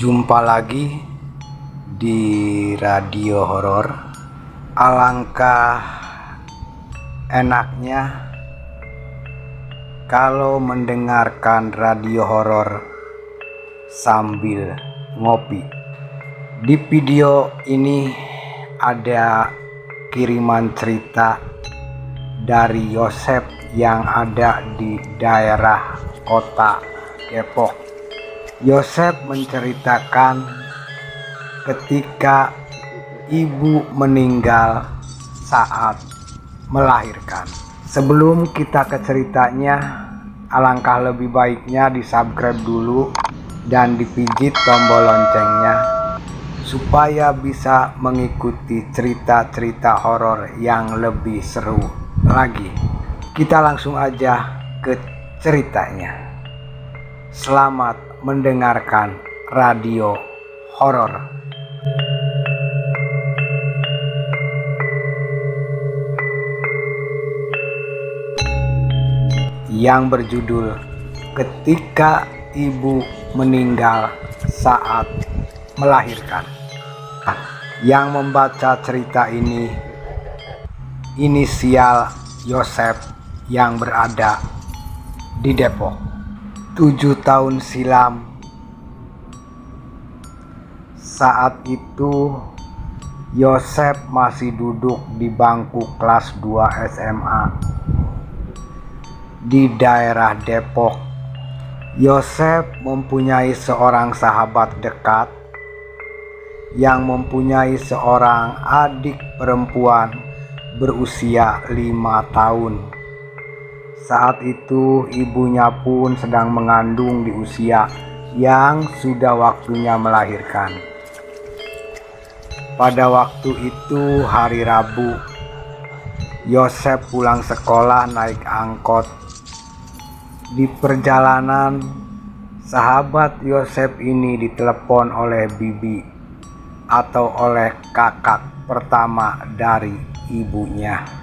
Jumpa lagi di radio horor. Alangkah enaknya kalau mendengarkan radio horor sambil ngopi. Di video ini ada kiriman cerita dari Yosep yang ada di daerah kota Depok. Yosep menceritakan ketika ibu meninggal saat melahirkan. Sebelum kita ke ceritanya, alangkah lebih baiknya di-subscribe dulu dan dipijit tombol loncengnya supaya bisa mengikuti cerita-cerita horor yang lebih seru lagi. Kita langsung aja ke ceritanya. Selamat mendengarkan radio horor. Yang berjudul Ketika Ibu Meninggal Saat Melahirkan. Yang membaca cerita ini inisial Yosep yang berada di Depok. 7 tahun silam, saat itu Yosep masih duduk di bangku kelas 2 SMA di daerah Depok. Yosep mempunyai seorang sahabat dekat yang mempunyai seorang adik perempuan berusia 5 tahun. Saat itu ibunya pun sedang mengandung di usia yang sudah waktunya melahirkan. Pada waktu itu hari Rabu, Yosep pulang sekolah naik angkot. Di perjalanan, sahabat Yosep ini ditelepon oleh bibi atau oleh kakak pertama dari ibunya,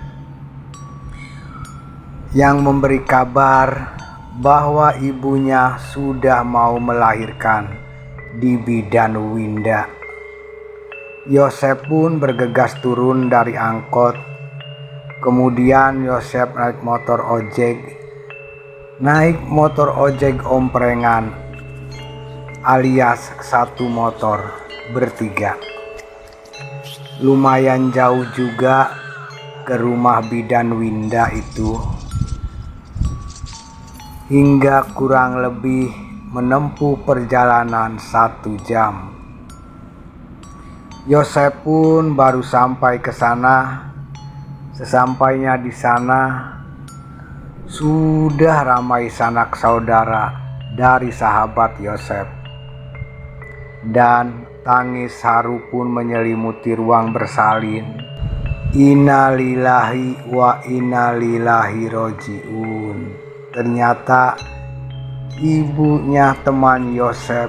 yang memberi kabar bahwa ibunya sudah mau melahirkan di Bidan Winda. Yosep pun bergegas turun dari angkot. Kemudian Yosep naik motor ojek omprengan alias satu motor bertiga. Lumayan jauh juga ke rumah Bidan Winda itu, hingga kurang lebih menempuh perjalanan 1 jam. Yosep pun baru sampai ke sana. Sesampainya di sana, sudah ramai sanak saudara dari sahabat Yosep, dan tangis haru pun menyelimuti ruang bersalin. Innalillahi wa innalillahi rojiun. Ternyata ibunya teman Yosep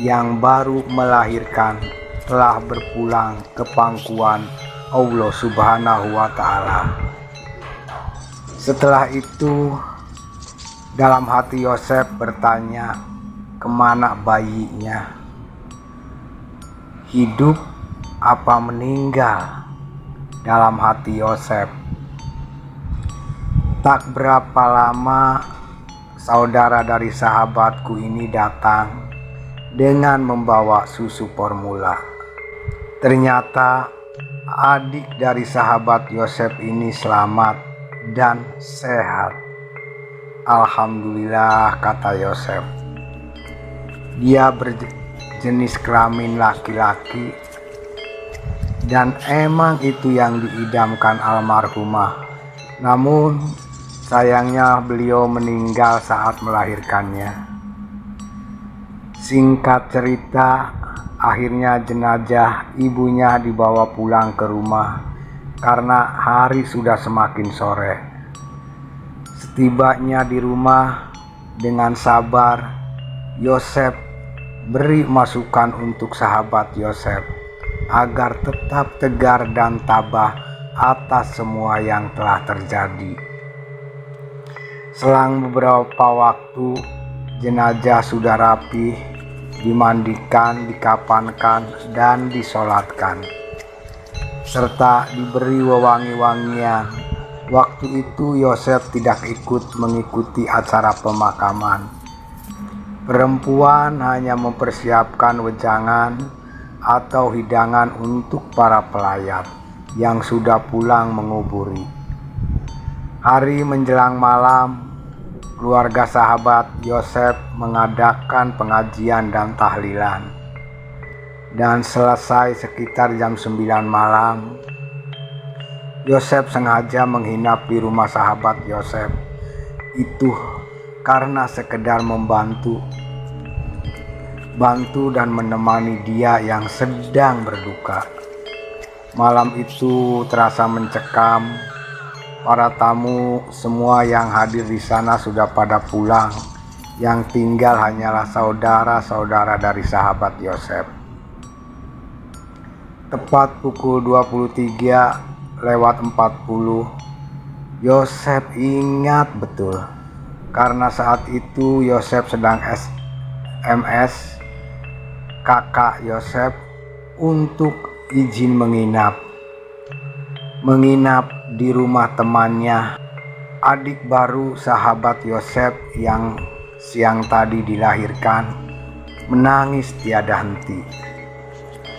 yang baru melahirkan telah berpulang ke pangkuan Allah Subhanahu wa Ta'ala. Setelah itu, dalam hati Yosep bertanya, kemana bayinya? Hidup apa meninggal? Dalam hati Yosep. Tak berapa lama, saudara dari sahabatku ini datang dengan membawa susu formula. Ternyata adik dari sahabat Yosep ini selamat dan sehat. Alhamdulillah, kata Yosep. Dia berjenis kelamin laki-laki, dan emang itu yang diidamkan almarhumah. Namun sayangnya beliau meninggal saat melahirkannya. Singkat cerita, akhirnya jenazah ibunya dibawa pulang ke rumah karena hari sudah semakin sore. Setibanya di rumah, dengan sabar Yosep beri masukan untuk sahabat Yosep agar tetap tegar dan tabah atas semua yang telah terjadi. Selang beberapa waktu, jenazah sudah rapi dimandikan, dikafankan, dan disolatkan, serta diberi wewangi-wangian. Waktu itu Yosef tidak ikut mengikuti acara pemakaman. Perempuan hanya mempersiapkan wejangan atau hidangan untuk para pelayat yang sudah pulang menguburi. Hari menjelang malam, keluarga sahabat Yosef mengadakan pengajian dan tahlilan. Dan selesai sekitar jam 9 malam, Yosef sengaja menginap di rumah sahabat Yosef itu karena sekedar membantu dan menemani dia yang sedang berduka. Malam itu terasa mencekam. Para tamu semua yang hadir di sana sudah pada pulang. Yang tinggal hanyalah saudara-saudara dari sahabat Yosef. Tepat pukul 23:40, Yosef ingat betul, karena saat itu Yosef sedang SMS kakak Yosef untuk izin menginap di rumah temannya, adik baru sahabat Yosef yang siang tadi dilahirkan, menangis tiada henti.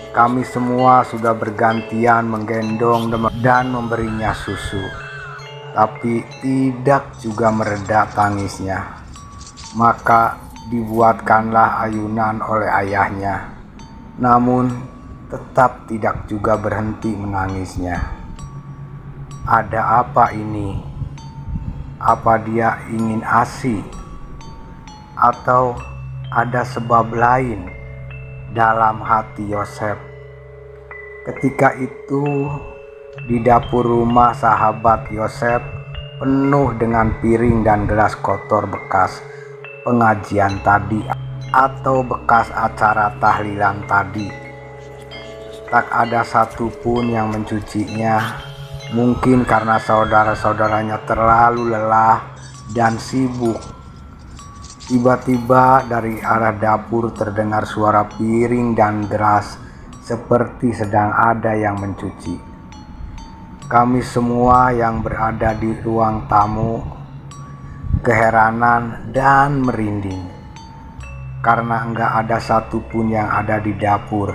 Kami semua sudah bergantian menggendong dan memberinya susu, tapi tidak juga mereda tangisnya. Maka dibuatkanlah ayunan oleh ayahnya, namun tetap tidak juga berhenti menangisnya. Ada apa ini? Apa dia ingin ASI? Atau ada sebab lain dalam hati Yosef? Ketika itu di dapur rumah sahabat Yosef penuh dengan piring dan gelas kotor bekas pengajian tadi atau bekas acara tahlilan tadi. Tak ada satupun yang mencucinya, mungkin karena saudara-saudaranya terlalu lelah dan sibuk. Tiba-tiba dari arah dapur terdengar suara piring dan gelas seperti sedang ada yang mencuci. Kami semua yang berada di ruang tamu keheranan dan merinding karena enggak ada satupun yang ada di dapur.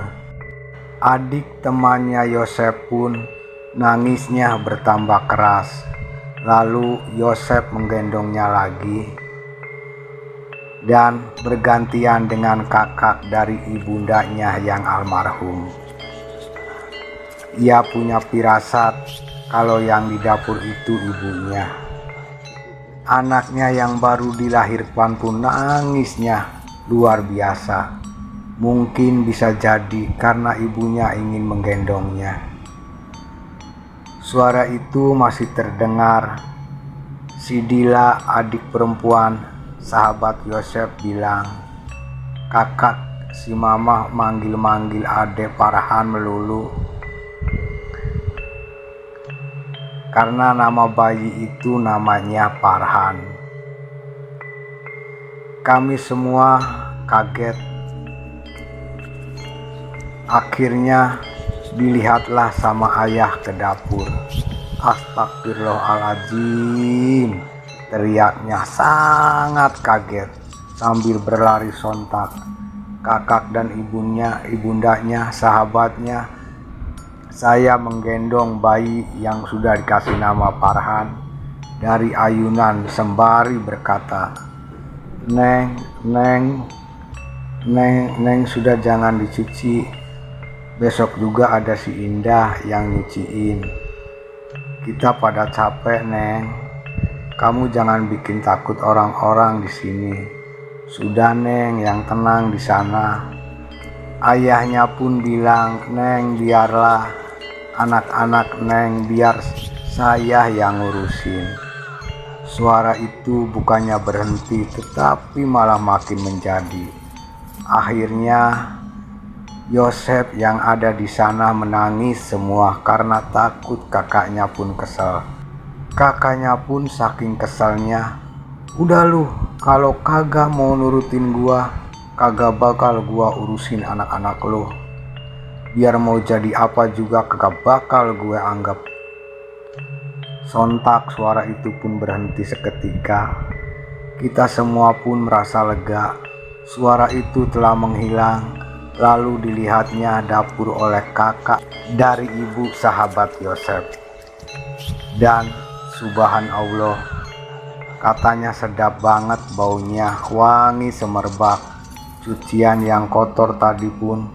Adik temannya Yosef pun nangisnya bertambah keras. Lalu Yosef menggendongnya lagi dan bergantian dengan kakak dari ibundanya yang almarhum. Ia punya firasat kalau yang di dapur itu ibunya. Anaknya yang baru dilahirkan pun nangisnya luar biasa. Mungkin bisa jadi karena ibunya ingin menggendongnya. Suara itu masih terdengar. Si Dila, adik perempuan sahabat Yosef, bilang, "Kakak, si mama manggil-manggil adek Farhan melulu." Karena nama bayi itu namanya Farhan. Kami semua kaget. Akhirnya dilihatlah sama ayah ke dapur. "Astagfirullahaladzim," teriaknya sangat kaget sambil berlari sontak. Kakak dan ibundanya, sahabatnya, saya menggendong bayi yang sudah dikasih nama Farhan dari ayunan sembari berkata, Neng, sudah jangan dicuci. Besok juga ada si Indah yang nyuciin. Kita pada capek, Neng. Kamu jangan bikin takut orang-orang di sini. Sudah, Neng, yang tenang di sana." Ayahnya pun bilang, "Neng, biarlah anak-anak Neng, biar saya yang ngurusin." Suara itu bukannya berhenti, tetapi malah makin menjadi. Akhirnya Yosef yang ada di sana menangis semua karena takut. Kakaknya pun kesal. Kakaknya pun saking kesalnya, "Udah lu, kalau kagak mau nurutin gua, kagak bakal gua urusin anak-anak lo. Biar mau jadi apa juga kagak bakal gue anggap. Sontak suara itu pun berhenti seketika. Kita semua pun merasa lega. Suara itu telah menghilang. Lalu dilihatnya dapur oleh kakak dari ibu sahabat Yosef. Dan subhanallah, katanya sedap banget baunya, wangi semerbak. Cucian yang kotor tadi pun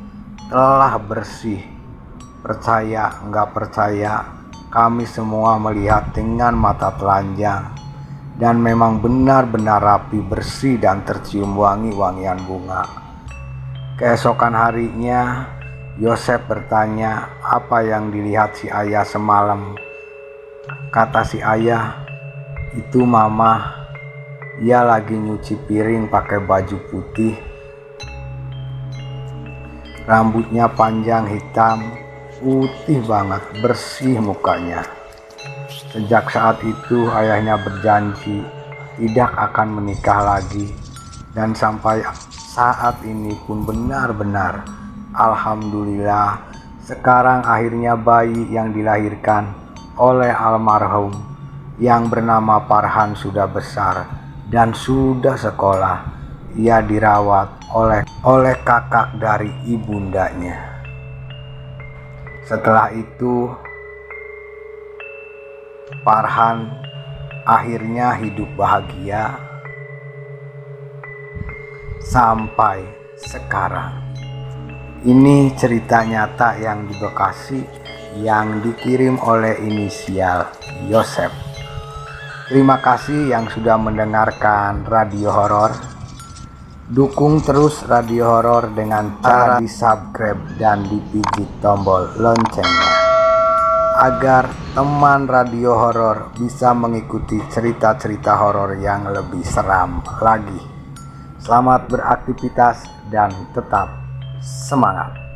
telah bersih. Percaya nggak percaya, kami semua melihat dengan mata telanjang. Dan memang benar-benar rapi, bersih, dan tercium wangi-wangian bunga. Keesokan harinya, Yosef bertanya apa yang dilihat si ayah semalam. Kata si ayah, itu mama, ia lagi nyuci piring pakai baju putih. Rambutnya panjang hitam, putih banget, bersih mukanya. Sejak saat itu ayahnya berjanji tidak akan menikah lagi. Dan sampai saat ini pun benar-benar alhamdulillah, sekarang akhirnya bayi yang dilahirkan oleh almarhum yang bernama Farhan sudah besar dan sudah sekolah. Ia dirawat oleh kakak dari ibundanya. Setelah itu Farhan akhirnya hidup bahagia sampai sekarang. Ini cerita nyata yang di Bekasi yang dikirim oleh inisial Yosef. Terima kasih yang sudah mendengarkan Radio Horor. Dukung terus Radio Horor dengan cara di subscribe dan dipijit tombol loncengnya, agar teman Radio Horor bisa mengikuti cerita-cerita horor yang lebih seram lagi. Selamat beraktivitas dan tetap semangat.